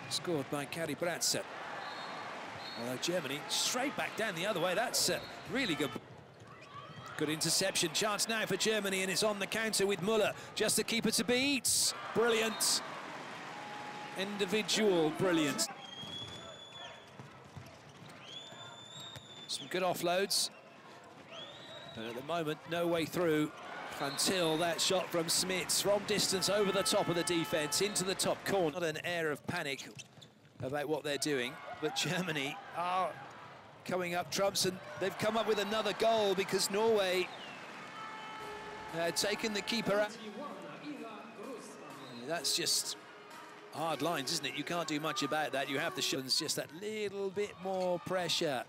Scored by Kari Bratzer. Although Germany straight back down the other way. That's really good. Good interception. Chance now for Germany, and it's on the counter with Müller. Just the keeper to beat. Brilliant. Individual brilliance. Some good offloads. But at the moment, no way through until that shot from Smits from distance over the top of the defence into the top corner. Not an air of panic about what they're doing, but Germany are coming up trumps, and they've come up with another goal because Norway had taken the keeper out. That's just hard lines, isn't it? You can't do much about that. You have the shoulders, just that little bit more pressure.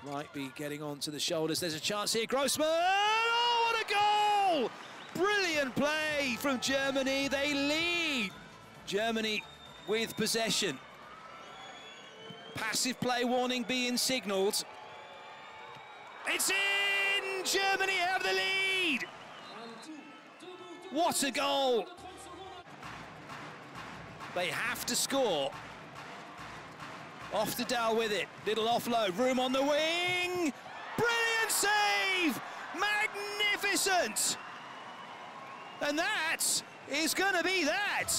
Might be getting onto the shoulders. There's a chance here. Grossman! Oh, what a goal! Brilliant play from Germany. They lead. Germany with possession. Passive play warning being signalled. It's in! Germany have the lead! What a goal! They have to score. Off to Dal with it. Little offload. Room on the wing. Brilliant save! Magnificent! And that is going to be that.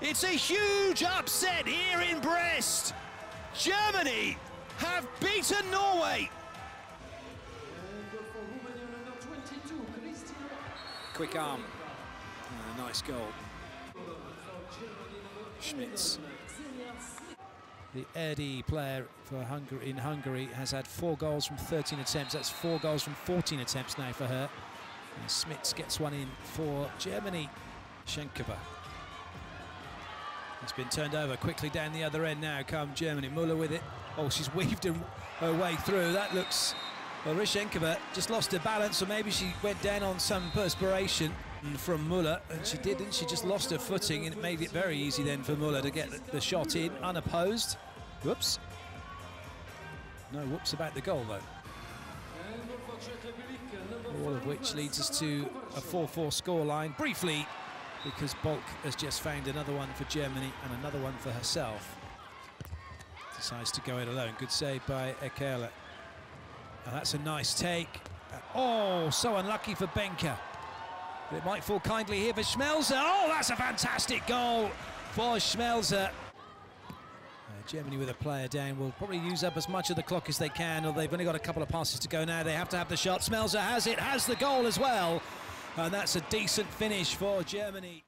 It's a huge upset here in Brest. Germany have beaten Norway. Quick arm. Nice goal. Schmitz. The Erdi player for Hungary, in Hungary, has had 4 goals from 13 attempts. That's 4 goals from 14 attempts now for her. And Smits gets one in for Germany. Schenkova. It's been turned over quickly down the other end now. Come Germany. Müller with it. Oh, she's weaved her way through. That looks... Well, Schenkova just lost her balance, or maybe she went down on some perspiration from Müller, and she didn't. She just lost her footing, and it made it very easy then for Müller to get the shot in, unopposed. Whoops. No whoops about the goal, though. All of which leads us to a 4-4 scoreline. Briefly, because Bolk has just found another one for Germany and another one for herself. Decides to go it alone. Good save by Ekerle. And that's a nice take. Oh, so unlucky for Benker. But it might fall kindly here for Schmelzer. Oh, that's a fantastic goal for Schmelzer. Germany with a player down will probably use up as much of the clock as they can, or they've only got a couple of passes to go now. They have to have the shot. Schmelzer has it, has the goal as well. And that's a decent finish for Germany.